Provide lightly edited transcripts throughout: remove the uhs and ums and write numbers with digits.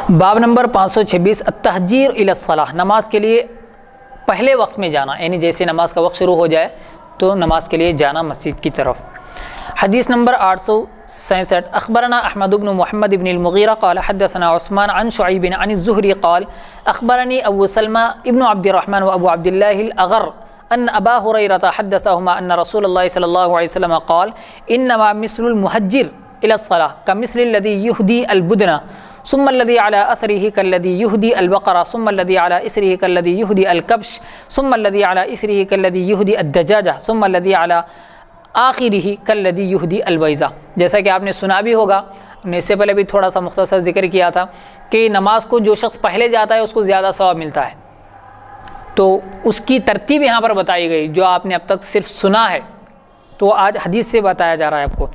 باب نمبر 526 التحجیر الی الصلاح، نماز کے لیے پہلے وقت میں جانا، یعنی جیسے نماز کا وقت شروع ہو جائے تو نماز کے لیے جانا مسجد کی طرف۔ حدیث نمبر 867 اخبرنا احمد بن محمد بن المغیرہ قال حدثنا عثمان عن شعیب عن الزہری قال اخبرنی ابو سلمہ ابن عبد الرحمن و ابو عبد اللہ الاغر ان ابا ہریرہ حدثہما ان رسول اللہ صلی اللہ علیہ وسلم قال انما مثل المحجر الى الصلاة كمثل الذي يهدي البدن ثم الذي على اثره كالذي يهدي البقرة ثم الذي على اثره كالذي يهدي الكبش ثم الذي على اثره كالذي يهدي الدجاجة ثم الذي على آخره كالذي يهدي البيضة۔ جیسا کہ آپ نے سنا بھی ہوگا، ہم نے اس سے پہلے بھی تھوڑا سا مختصر ذکر کیا تھا کہ نماز کو جو شخص پہلے جاتا ہے اس کو زیادہ ثواب ملتا ہے، تو اس کی ترتیب یہاں پر بتائی گئی جو آپ نے اب تک صرف سنا ہے، تو آج حدیث سے بتایا جا رہا ہے آپ کو۔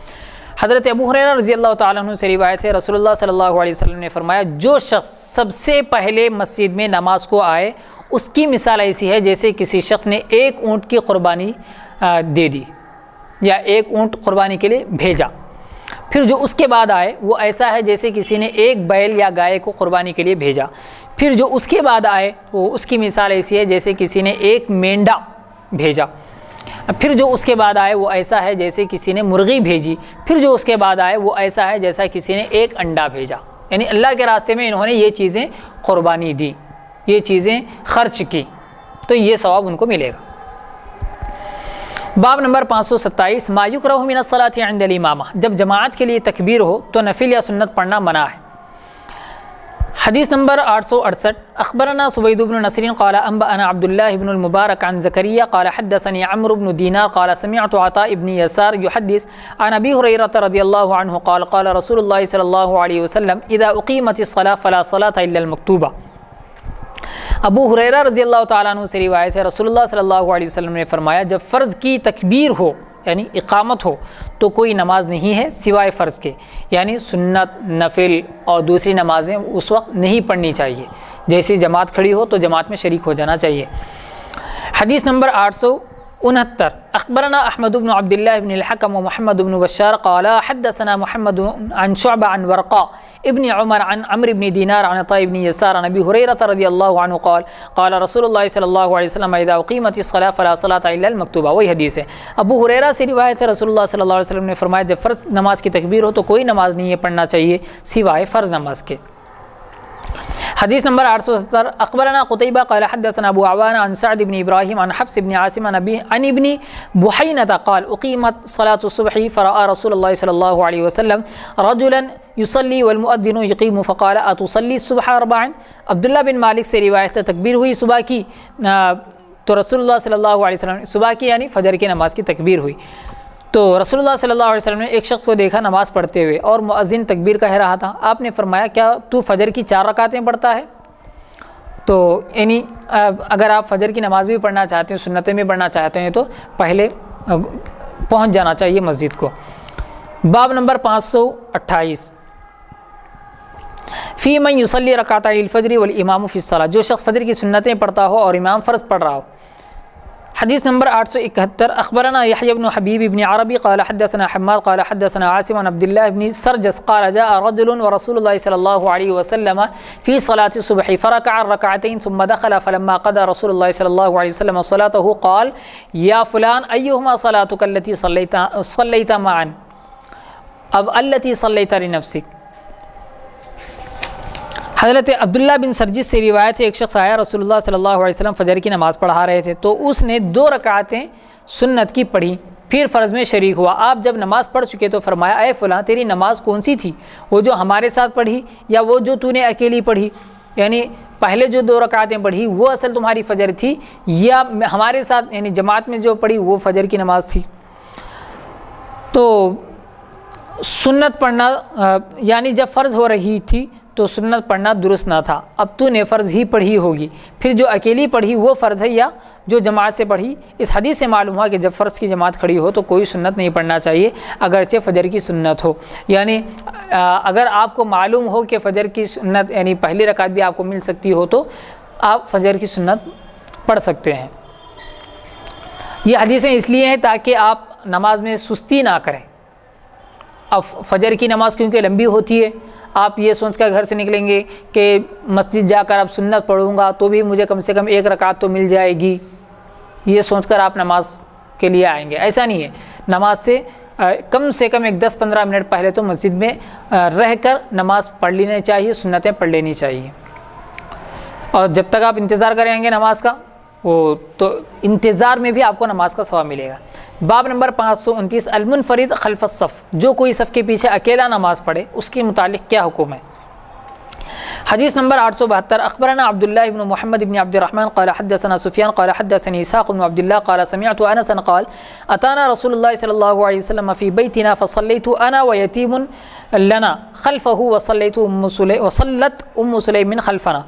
حضرت ابو ہریرہ رضی اللہ تعالیٰ عنہ سے روایت ہے، رسول اللہ صلی اللہ علیہ وسلم نے فرمایا جو شخص سب سے پہلے مسجد میں نماز کو آئے اس کی مثال ایسی ہے جیسے کسی شخص نے ایک اونٹ کی قربانی دے دی یا ایک اونٹ قربانی کے لیے بھیجا، پھر جو اس کے بعد آئے وہ ایسا ہے جیسے کسی نے ایک بیل یا گائے کو قربانی کے لیے بھیجا، پھر جو اس کے بعد آئے وہ اس کی مثال ایسی ہے جیسے کسی نے ایک مینڈا بھیجا، پھر جو اس کے بعد آئے وہ ایسا ہے جیسے کسی نے مرغی بھیجی، پھر جو اس کے بعد آئے وہ ایسا ہے جیسا کسی نے ایک انڈا بھیجا، یعنی اللہ کے راستے میں انہوں نے یہ چیزیں قربانی دی، یہ چیزیں خرچ کی، تو یہ ثواب ان کو ملے گا۔ باب نمبر 527 ما یکرہ من الصلاة عند الامامہ، جب جماعت کے لیے تکبیر ہو تو نفل یا سنت پڑھنا منع ہے۔ حدیث نمبر 868 اخبرنا سوید بن نصر قال انبأنا عبد الله بن المبارك عن زكريا قال حدثني عمرو بن دينار قال سمعت عطاء بن يسار يحدث عن ابي هريره رضي الله عنه قال قال رسول الله صلى الله عليه وسلم اذا اقيمت الصلاه فلا صلاه الا المكتوبه۔ ابو ہریرہ رضی اللہ تعالیٰ عنہ سے روایت ہے، رسول اللہ صلی اللہ علیہ وسلم نے فرمایا جب فرض کی تکبیر ہو یعنی اقامت ہو تو کوئی نماز نہیں ہے سوائے فرض کے، یعنی سنت، نفل اور دوسری نمازیں اس وقت نہیں پڑھنی چاہیے، جیسی جماعت کھڑی ہو تو جماعت میں شریک ہو جانا چاہیے۔ حدیث نمبر 869 اخبرنا احمد بن عبد الله بن الحكم ومحمد بن بشار قال حدثنا محمد عن شعبة عن ورقاء ابن عمر عن عمرو بن دينار عن عطاء بن يسار عن ابي هريرة رضي الله عنه قال قال رسول الله صلى الله عليه وسلم اذا اقيمت الصلاة فلا صلاة الا المكتوبة۔ وہی حدیث ہے، ابو ہریرہ سے روایت ہے، رسول اللہ صلی اللہ علیہ وسلم نے فرمایا جب فرض نماز کی تکبیر ہو تو کوئی نماز نہیں ہے پڑھنا چاہیے سوائے فرض نماز کے۔ حدیث نمبر 870 اخبرنا قتيبة قال حدثنا ابو عوان عن سعد بن ابراهيم عن حفص بن عاصم عن ابن بحينة قال اقيمت صلاة الصبح فرأى رسول الله صلى الله عليه وسلم رجلا يصلي والمؤذن يقيم فقال اتصلي الصبح اربعا۔ عبداللہ بن مالک سے روایت ہے تکبیر ہوئی صبح کی تو رسول اللہ صلی اللہ علیہ وسلم صبح کی یعنی فجر کی نماز کی تکبیر ہوئی تو رسول اللہ صلی اللہ علیہ وسلم نے ایک شخص کو دیکھا نماز پڑھتے ہوئے اور مؤذن تکبیر کہہ رہا تھا، آپ نے فرمایا کیا تو فجر کی 4 رکعتیں پڑھتا ہے؟ تو یعنی اگر آپ فجر کی نماز بھی پڑھنا چاہتے ہیں، سنتیں بھی پڑھنا چاہتے ہیں تو پہلے پہنچ جانا چاہیے مسجد کو۔ باب نمبر 528 فی من یصلی رکعتي الفجر والامام فی الصلاة، جو شخص فجر کی سنتیں پڑھتا ہو اور امام فرض پڑھ رہا ہو۔ حدیث نمبر 871 اخبرنا يحيى بن حبيب بن عربي قال حدثنا حماد قال حدثنا عاصم عن عبد الله بن سرجس قال جاء رجل ورسول الله صلى الله عليه وسلم في صلاة الصبح فركع الركعتين ثم دخل فلما قضى رسول الله صلى الله عليه وسلم صلاته قال يا فلان أيهما صلاتك التي صليت معا أو التي صليت لنفسك۔ حضرت عبداللہ بن سرجس سے روایت ہے ایک شخص آیا، رسول اللہ صلی اللہ علیہ وسلم فجر کی نماز پڑھا رہے تھے تو اس نے 2 رکعتیں سنت کی پڑھی پھر فرض میں شریک ہوا۔ آپ جب نماز پڑھ چکے تو فرمایا اے فلاں تیری نماز کون سی تھی، وہ جو ہمارے ساتھ پڑھی یا وہ جو تو نے اکیلی پڑھی، یعنی پہلے جو 2 رکعتیں پڑھی وہ اصل تمہاری فجر تھی یا ہمارے ساتھ یعنی جماعت میں جو پڑھی وہ فجر کی نماز تھی۔ تو سنت پڑھنا یعنی جب فرض ہو رہی تھی تو سنت پڑھنا درست نہ تھا، اب تو نے فرض ہی پڑھی ہوگی، پھر جو اکیلی پڑھی وہ فرض ہے یا جو جماعت سے پڑھی۔ اس حدیث سے معلوم ہوا کہ جب فرض کی جماعت کھڑی ہو تو کوئی سنت نہیں پڑھنا چاہیے اگرچہ فجر کی سنت ہو، یعنی اگر آپ کو معلوم ہو کہ فجر کی سنت یعنی پہلی رکعت بھی آپ کو مل سکتی ہو تو آپ فجر کی سنت پڑھ سکتے ہیں۔ یہ حدیثیں اس لیے ہیں تاکہ آپ نماز میں سستی نہ کریں۔ اب فجر کی نماز کیونکہ لمبی ہوتی ہے، آپ یہ سوچ کر گھر سے نکلیں گے کہ مسجد جا کر اب سنت پڑھوں گا تو بھی مجھے کم سے کم 1 رکعت تو مل جائے گی، یہ سوچ کر آپ نماز کے لیے آئیں گے، ایسا نہیں ہے۔ نماز سے کم ایک 10-15 منٹ پہلے تو مسجد میں رہ کر نماز پڑھ لینی چاہیے، سنتیں پڑھ لینی چاہیے، اور جب تک آپ انتظار کریں گے نماز کا تو انتظار میں بھی آپ کو نماز کا ثواب ملے گا۔ باب نمبر 529 المنفرد خلف الصف، جو کوئی صف کے پیچھے اکیلا نماز پڑھے اس کے متعلق کیا حکم ہے۔ حدیث نمبر 872 اخبرنا عبداللہ بن محمد بن عبد الرحمن قال حدثنا سفیان قال حدثني اسحاق بن عبد الله قال سمعت انسا قال اتانا رسول الله صلى الله عليه وسلم في بيتنا فصليت انا ويتيم لنا خلفه وصلت ام سليم خلفنا۔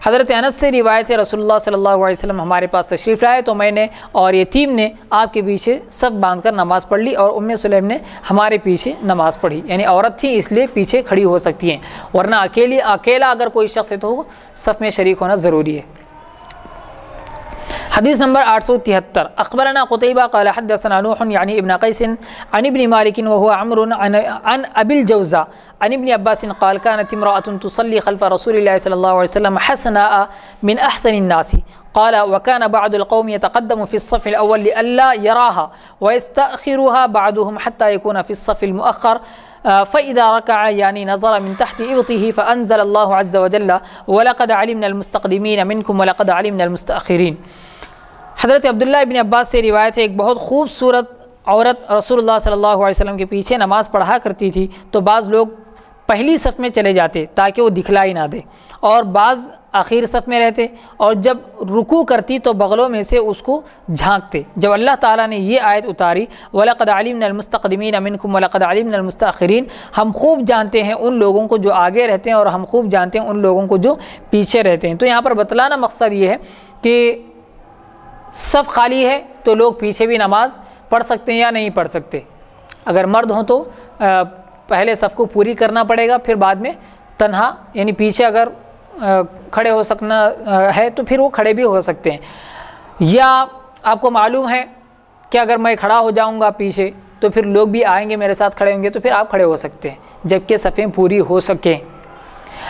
حضرت انس سے روایت ہے رسول اللہ صلی اللہ علیہ وسلم ہمارے پاس تشریف لائے تو میں نے اور یتیم نے آپ کے پیچھے سب باندھ کر نماز پڑھ لی، اور ام سلیم نے ہمارے پیچھے نماز پڑھی، یعنی عورت تھی اس لیے پیچھے کھڑی ہو سکتی ہیں، ورنہ اکیلا اگر کوئی شخص ہے تو صف میں شریک ہونا ضروری ہے۔ حدیث نمبر 873 اخبرنا قتيبة قال حدثنا نوح يعني ابن قيس عن ابن مالك وهو عمرو عن ابي الجوزاء عن ابن عباس قال كانت امرأة تصلي خلف رسول الله صلى الله عليه وسلم حسناء من احسن الناس قال وكان بعض القوم يتقدم في الصف الاول لئلا يراها ويستأخرها بعضهم حتى يكون في الصف المؤخر فإذا ركع يعني نظر من تحت إبطه فأنزل الله عز وجل ولقد علمنا المستقدمين منكم ولقد علمنا المستأخرين۔ حضرت عبداللہ ابن عباس سے روایت ہے ایک بہت خوبصورت عورت رسول اللہ صلی اللہ علیہ وسلم کے پیچھے نماز پڑھا کرتی تھی، تو بعض لوگ پہلی صف میں چلے جاتے تاکہ وہ دکھلائی نہ دے، اور بعض آخر صف میں رہتے، اور جب رکوع کرتی تو بغلوں میں سے اس کو جھانکتے۔ جب اللہ تعالیٰ نے یہ آیت اتاری وَلَقَدْ عَلِمْنَا الْمُسْتَقْدِمِينَ مِنْكُمْ وَلَقَدْ عَلِمْنَا الْمُسْتَأْخِرِينَ، ہم خوب جانتے ہیں ان لوگوں کو جو آگے رہتے ہیں اور ہم خوب جانتے ہیں ان لوگوں کو جو پیچھے رہتے ہیں۔ تو یہاں پر بتلانا مقصد یہ ہے کہ صف خالی ہے تو لوگ پیچھے بھی نماز پڑھ سکتے ہیں یا نہیں پڑھ سکتے۔ اگر مرد ہوں تو پہلے صف کو پوری کرنا پڑے گا، پھر بعد میں تنہا یعنی پیچھے اگر کھڑے ہو سکنا ہے تو پھر وہ کھڑے بھی ہو سکتے ہیں، یا آپ کو معلوم ہے کہ اگر میں کھڑا ہو جاؤں گا پیچھے تو پھر لوگ بھی آئیں گے میرے ساتھ کھڑے ہوں گے تو پھر آپ کھڑے ہو سکتے ہیں جبکہ صفیں پوری ہو سکیں۔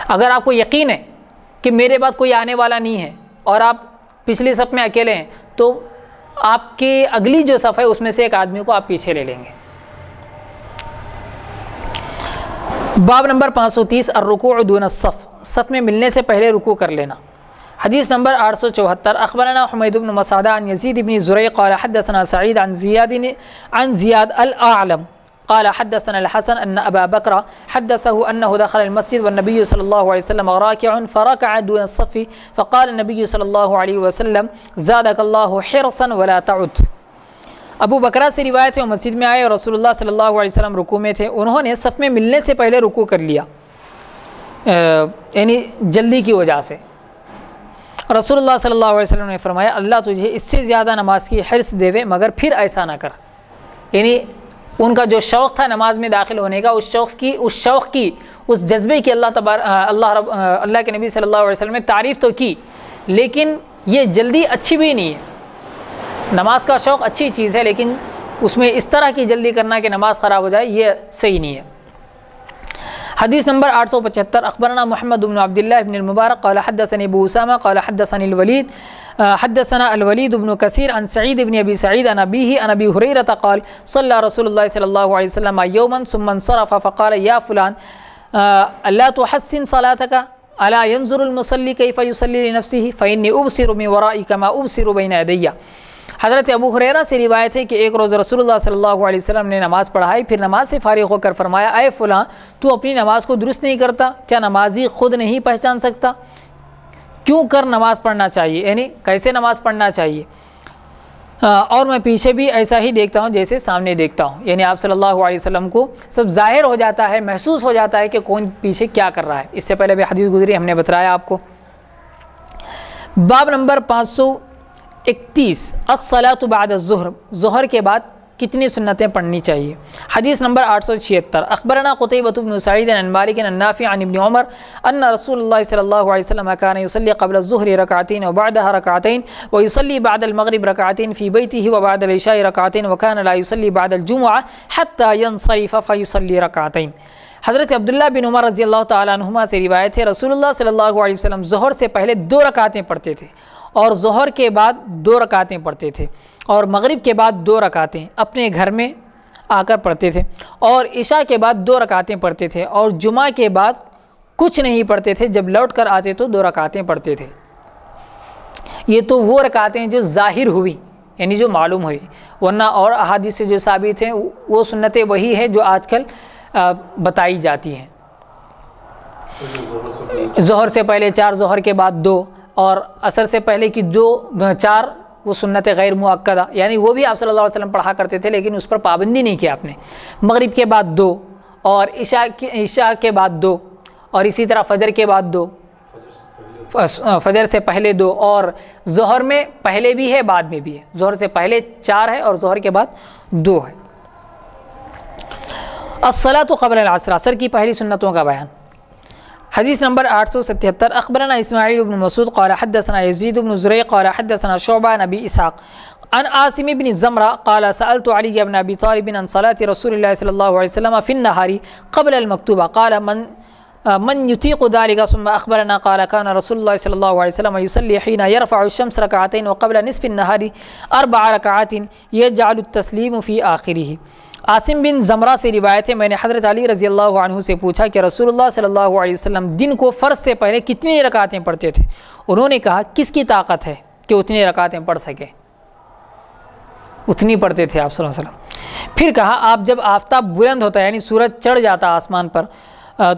اگر آپ کو یقین ہے کہ میرے بعد کوئی آنے والا نہیں ہے اور آپ پچھلی صف میں اکیلے ہیں تو آپ کے اگلی جو صف ہے اس میں سے ایک آدمی کو آپ پیچھے لے لیں گے۔ باب نمبر 530 الرکوع دون الصف، صف میں ملنے سے پہلے رکوع کر لینا۔ حدیث نمبر 874 اخبرنا حمید بن مسعدہ عن یزید بن زریع قال حدثنا سعید عن زیاد الاعلم قال حدثنا الحسن ان ابا بکر حدثه انه دخل المسجد والنبي صلى الله عليه وسلم راكع فركع دون الصف فقال النبي صلى الله عليه وسلم زادك الله حرصا ولا تعد۔ ابو بکرہ سے روایت ہے مسجد میں آئے اور رسول اللہ صلی اللہ علیہ وسلم رکوع میں تھے، انہوں نے صف میں ملنے سے پہلے رکوع کر لیا، یعنی جلدی کی وجہ سے۔ رسول اللہ صلی اللہ علیہ وسلم نے فرمایا اللہ تجھے اس سے زیادہ نماز کی حرص دے مگر پھر ایسا نہ کر، یعنی ان کا جو شوق تھا نماز میں داخل ہونے کا، اس جذبے کی اللہ کے نبی صلی اللہ علیہ وسلم نے تعریف تو کی، لیکن یہ جلدی اچھی بھی نہیں ہے۔ نماز کا شوق اچھی چیز ہے لیکن اس میں اس طرح کی جلدی کرنا کہ نماز خراب ہو جائے یہ صحیح نہیں ہے۔ حدیث نمبر 875 اخبرنا محمد بن عبداللہ بن المبارک قال حدثني ابو اسامہ قال حدثني الولید بن کثیر عن سعید بن ابی سعید عن ابیہ عن ابی ہریرہ قال صلی رسول اللہ صلی اللہ علیہ وسلم یوما ثم انصرف فقال یا فلان الا تحسن صلاتك الا ينظر المصلي كيف يصلي لنفسه فاني ابصر من ورائي كما ابصر بين يدي۔ حضرت ابو ہریرہ سے روایت ہے کہ ایک روز رسول اللہ صلی اللہ علیہ وسلم نے نماز پڑھائی، پھر نماز سے فارغ ہو کر فرمایا اے فلاں تو اپنی نماز کو درست نہیں کرتا، کیا نمازی خود نہیں پہچان سکتا؟ کیوں کر نماز پڑھنا چاہیے، یعنی کیسے نماز پڑھنا چاہیے، اور میں پیچھے بھی ایسا ہی دیکھتا ہوں جیسے سامنے دیکھتا ہوں، یعنی آپ صلی اللہ علیہ وسلم کو سب ظاہر ہو جاتا ہے، محسوس ہو جاتا ہے کہ کون پیچھے کیا کر رہا ہے۔ اس سے پہلے بھی حدیث گزری، ہم نے بتایا آپ کو۔ باب نمبر 531 الصلاۃ بعد الظہر، ظہر کے بعد کتنی سنتیں پڑھنی چاہیے۔ حدیث نمبر 876 اخبرنا قتیبہ بن سعید عن مالک عن نافع عن ابن عمر ان رسول اللہ صلی اللہ علیہ وسلم كان يصلي قبل الظهر ركعتين وبعدها ركعتين ويصلي بعد المغرب ركعتين في بيته وبعد العشاء ركعتين وكان لا يصلي بعد الجمعة حتى ينصرف فيصلي ركعتين۔ حضرت عبداللہ بن عمر رضی اللہ تعالیٰ عنہما سے روایت ہے رسول اللہ صلی اللہ علیہ وسلم ظہر سے پہلے 2 رکعتیں پڑھتے تھے اور ظہر کے بعد 2 رکعتیں پڑھتے تھے اور مغرب کے بعد 2 رکعتیں اپنے گھر میں آ کر پڑھتے تھے اور عشاء کے بعد 2 رکعتیں پڑھتے تھے اور جمعہ کے بعد کچھ نہیں پڑھتے تھے، جب لوٹ کر آتے تو 2 رکعتیں پڑھتے تھے۔ یہ تو وہ رکعتیں جو ظاہر ہوئی، یعنی جو معلوم ہوئی، ورنہ اور احادیث سے جو ثابت ہیں وہ سنتیں وہی ہیں جو آج کل بتائی جاتی ہیں۔ ظہر سے پہلے 4، ظہر کے بعد 2، اور عصر سے پہلے کی 4 وہ سنت غیر مؤکدہ، یعنی وہ بھی آپ صلی اللہ علیہ وسلم پڑھا کرتے تھے لیکن اس پر پابندی نہیں کی آپ نے۔ مغرب کے بعد 2 اور عشاء کے بعد 2، اور اسی طرح فجر کے بعد 2، فجر سے پہلے 2، اور ظہر میں پہلے بھی ہے بعد میں بھی ہے، ظہر سے پہلے 4 ہے اور ظہر کے بعد 2 ہے۔ الصلاۃ قبل العصر، عصر کی پہلی سنتوں کا بیان۔ حدیث نمبر 877 اخبرنا اسماعیل بن مسعود قال حدثنا یزید بن زریع قال حدثنا شعبہ عن ابی اسحاق عن عاصم بن زمرہ قال سألت علی بن ابی طالب عن صلاة رسول اللہ صلی اللہ علیہ وسلم في النهار قبل المکتوبہ قال من يطيق ذلك ثم اخبرنا قال كان رسول الله صلى الله عليه وسلم يصلي حين يرفع الشمس ركعتين وقبل نصف النهار 4 ركعات يجعل التسليم في آخره۔ عاصم بن زمرہ سے روایت ہے، میں نے حضرت علی رضی اللہ عنہ سے پوچھا کہ رسول اللہ صلی اللہ علیہ وسلم دن کو فرض سے پہلے کتنی رکعتیں پڑھتے تھے؟ انہوں نے کہا کس کی طاقت ہے کہ اتنی رکعتیں پڑھ سکے؟ اتنی پڑھتے تھے آپ صلی اللہ علیہ وسلم۔ پھر کہا آپ جب آفتاب بلند ہوتا ہے یعنی سورج چڑھ جاتا آسمان پر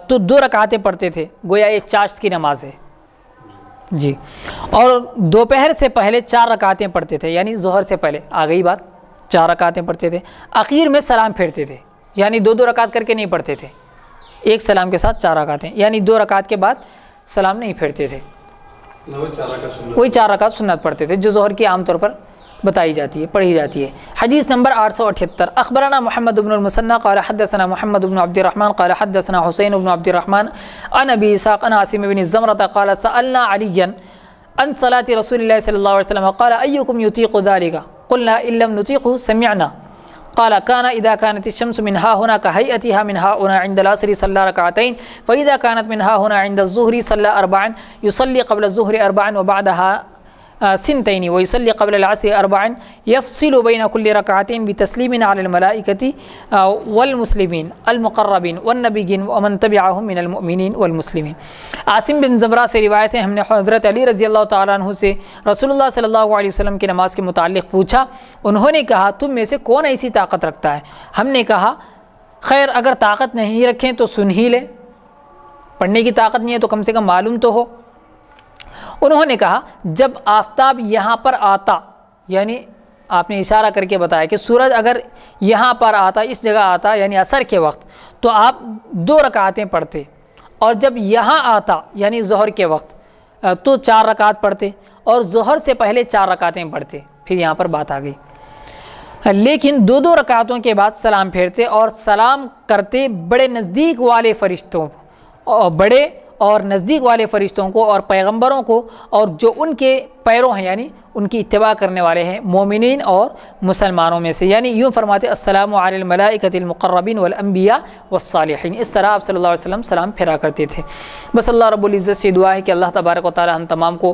تو 2 رکعتیں پڑھتے تھے، گویا یہ چاشت کی نماز ہے جی، اور دوپہر سے پہلے 4 رکعتیں پڑھتے تھے، یعنی ظہر سے پہلے آ گئی بات، 4 رکعتیں پڑھتے تھے، آخر میں سلام پھیرتے تھے، یعنی 2 رکعت کر کے نہیں پڑھتے تھے، ایک سلام کے ساتھ 4 رکعتیں، یعنی 2 رکعت کے بعد سلام نہیں پھیرتے تھے، وہی 4 رکعت سنت پڑھتے تھے جو ظہر کی عام طور پر بتائی جاتی ہے، پڑھی جاتی ہے۔ حدیث نمبر 878 اخبرنا محمد بن المثنى قال حدثنا محمد بن عبد الرحمن قال حدثنا حسین بن عبد الرحمن عن ابی اسحاق عن عاصم بن زمرة قال سألنا عليا عن صلاة رسول الله صلى الله عليه وسلم قال أيكم يطيق ذلك قلنا إن لم نطيقه سمعنا قال كان إذا كانت الشمس من ها هنا كهيئتها من ها هنا عند العصر صلى ركعتين فإذا كانت من ها هنا عند الظهر صلى 4 يصلي قبل الظهر 4 وبعدها 2 ويصلي قبل العصر 4 يفصل بين كل ركعتين بتسليم على الملائكة والمسلمين المقربين والنبيين ومن تبعهم من المؤمنين والمسلمين۔ عاصم بن زمرہ سے روایت ہے، ہم نے حضرت علی رضی اللہ تعالیٰ عنہ سے رسول اللہ صلی اللہ علیہ وسلم کی نماز کے متعلق پوچھا، انہوں نے کہا تم میں سے کون ایسی طاقت رکھتا ہے؟ ہم نے کہا خیر اگر طاقت نہیں رکھیں تو سن ہی لے، پڑھنے کی طاقت نہیں ہے تو کم سے کم معلوم تو ہو۔ انہوں نے کہا جب آفتاب یہاں پر آتا، یعنی آپ نے اشارہ کر کے بتایا کہ سورج اگر یہاں پر آتا، اس جگہ آتا یعنی عصر کے وقت، تو آپ 2 رکعتیں پڑھتے، اور جب یہاں آتا یعنی ظہر کے وقت تو 4 رکعت پڑھتے، اور ظہر سے پہلے 4 رکعتیں پڑھتے۔ پھر یہاں پر بات آ گئی، لیکن 2 رکعتوں کے بعد سلام پھیرتے اور سلام کرتے بڑے نزدیک والے فرشتوں، اور بڑے اور نزدیک والے فرشتوں کو اور پیغمبروں کو اور جو ان کے پیروں ہیں یعنی ان کی اتباع کرنے والے ہیں مومنین اور مسلمانوں میں سے، یعنی یوں فرماتے السلام علی الملائکۃ المقربین والانبیاء والصالحین، اس طرح آپ صلی اللہ علیہ وسلم سلام پھیرا کرتے تھے۔ بس اللہ رب العزت سے دعا ہے کہ اللہ تبارک و تعالی ہم تمام کو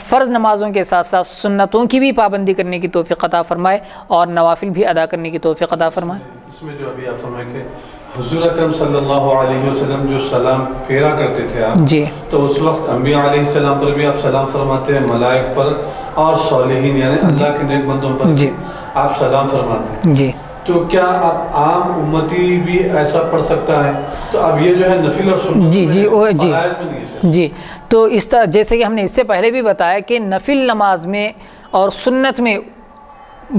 فرض نمازوں کے ساتھ ساتھ سنتوں کی بھی پابندی کرنے کی توفیق عطا فرمائے اور نوافل بھی ادا کرنے کی توفیق عطا فرمائے۔ اس میں جو ابھی آپ فرمائے کہ حضور اکرم صلی اللہ علیہ وسلم جو سلام پھیرا کرتے تھے آپ جی، تو اس وقت انبیاء علیہ السلام پر بھی آپ سلام فرماتے ہیں، ملائک پر اور صالحین یعنی اللہ کے نیک بندوں پر جی آپ سلام فرماتے ہیں جی، تو کیا اب عام امتی بھی ایسا پڑھ سکتا ہے؟ تو اب یہ جو ہے نفل اور سنت جی جی جی فرائض میں نہیں ہے جی، تو اس طرح جیسے کہ ہم نے اس سے پہلے بھی بتایا کہ نفل نماز میں اور سنت میں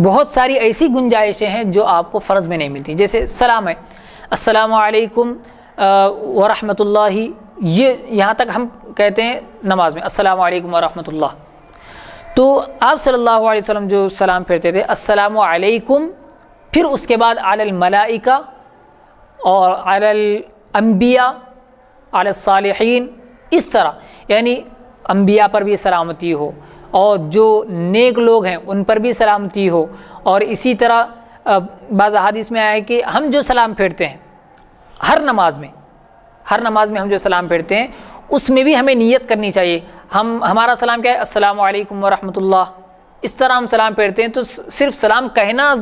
بہت ساری ایسی گنجائشیں ہیں جو آپ کو فرض میں نہیں ملتی، جیسے سلام ہے السلام علیکم ورحمۃ اللہ، یہ یہاں تک ہم کہتے ہیں نماز میں السلام علیکم ورحمۃ اللہ، تو آپ صلی اللہ علیہ وسلم جو سلام پھیرتے تھے السلام علیکم، پھر اس کے بعد علی الملائکہ اور علی الانبیاء علی الصالحین، اس طرح یعنی انبیاء پر بھی سلامتی ہو اور جو نیک لوگ ہیں ان پر بھی سلامتی ہو، اور اسی طرح بعض احادیث میں آیا ہے کہ ہم جو سلام پھیرتے ہیں ہر نماز میں ہم جو سلام پھیرتے ہیں اس میں بھی ہمیں نیت کرنی چاہیے. ہمارا سلام کیا ہے؟ السلام علیکم ورحمۃ اللہ. اس طرح ہم سلام پھیرتے ہیں. تو صرف سلام کہنا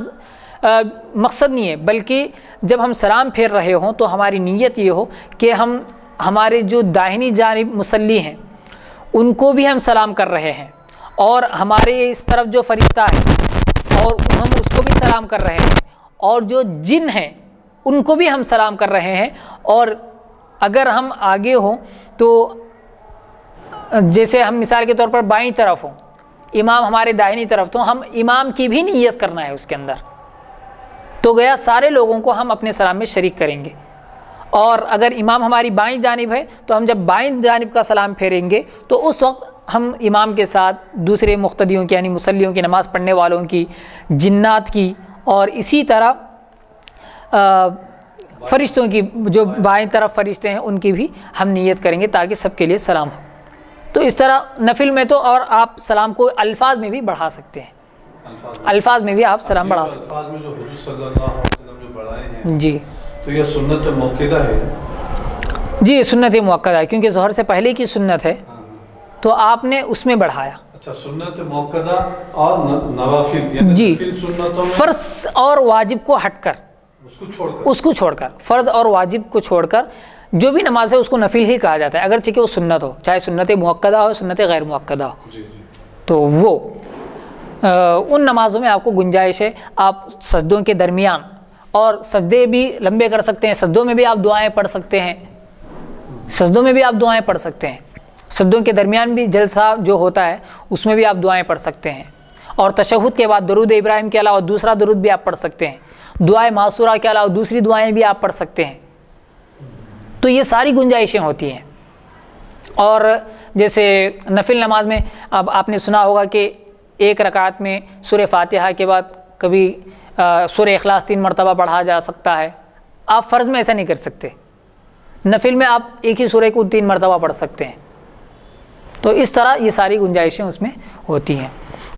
مقصد نہیں ہے، بلکہ جب ہم سلام پھیر رہے ہوں تو ہماری نیت یہ ہو کہ ہمارے جو داہنی جانب مصلی ہیں ان کو بھی ہم سلام کر رہے ہیں، اور ہمارے اس طرف جو فرشتہ ہے اور ہم اس کو بھی سلام کر رہے ہیں، اور جو جن ہیں ان کو بھی ہم سلام کر رہے ہیں. اور اگر ہم آگے ہوں تو جیسے ہم مثال کے طور پر بائیں طرف ہوں، امام ہمارے داہنی طرف، تو ہم امام کی بھی نیت کرنا ہے اس کے اندر. تو گیا سارے لوگوں کو ہم اپنے سلام میں شریک کریں گے. اور اگر امام ہماری بائیں جانب ہے تو ہم جب بائیں جانب کا سلام پھیریں گے تو اس وقت ہم امام کے ساتھ دوسرے مقتدیوں کی یعنی مصلیوں کی، نماز پڑھنے والوں کی، جنات کی، اور اسی طرح فرشتوں کی، جو بائیں طرف فرشتے ہیں ان کی بھی ہم نیت کریں گے تاکہ سب کے لیے سلام ہو. تو اس طرح نفل میں تو، اور آپ سلام کو الفاظ میں بھی بڑھا سکتے ہیں، الفاظ میں بھی آپ سلام بڑھا سکتے ہیں. الفاظ میں جو حضور صلی اللہ علیہ وسلم جو بڑھائے ہیں جی، تو یہ سنت موقدہ ہے. جی سنت موقدہ ہے، کیونکہ ظہر سے پہلے کی سنت ہے تو آپ نے اس میں بڑھایا. اچھا، سنت موقدہ اور نوافل، یعنی جی، نفل سنتوں میں فرض اور واجب کو ہٹ کر، اس کو چھوڑ کر، فرض اور واجب کو چھوڑ کر جو بھی نماز ہے اس کو نفل ہی کہا جاتا ہے، اگرچہ کہ وہ سنت ہو، چاہے سنت موقدہ ہو، سنت غیر موقدہ ہو. تو وہ ان نمازوں میں آپ کو گنجائش ہے. آپ سجدوں کے درمیان، اور سجدے بھی لمبے کر سکتے ہیں، سجدوں میں بھی آپ دعائیں پڑھ سکتے ہیں، سجدوں کے درمیان بھی جلسہ جو ہوتا ہے اس میں بھی آپ دعائیں پڑھ سکتے ہیں. اور تشہد کے بعد درود ابراہیم کے علاوہ دوسرا درود بھی آپ پڑھ سکتے ہیں، دعائے معصورہ کے علاوہ دوسری دعائیں بھی آپ پڑھ سکتے ہیں. تو یہ ساری گنجائشیں ہوتی ہیں. اور جیسے نفل نماز میں اب آپ نے سنا ہوگا کہ ایک رکعت میں سورہ فاتحہ کے بعد کبھی سورہ اخلاص 3 مرتبہ پڑھا جا سکتا ہے. آپ فرض میں ایسا نہیں کر سکتے، نفل میں آپ ایک ہی سورہ کو 3 مرتبہ پڑھ سکتے ہیں. تو اس طرح یہ ساری گنجائشیں اس میں ہوتی ہیں.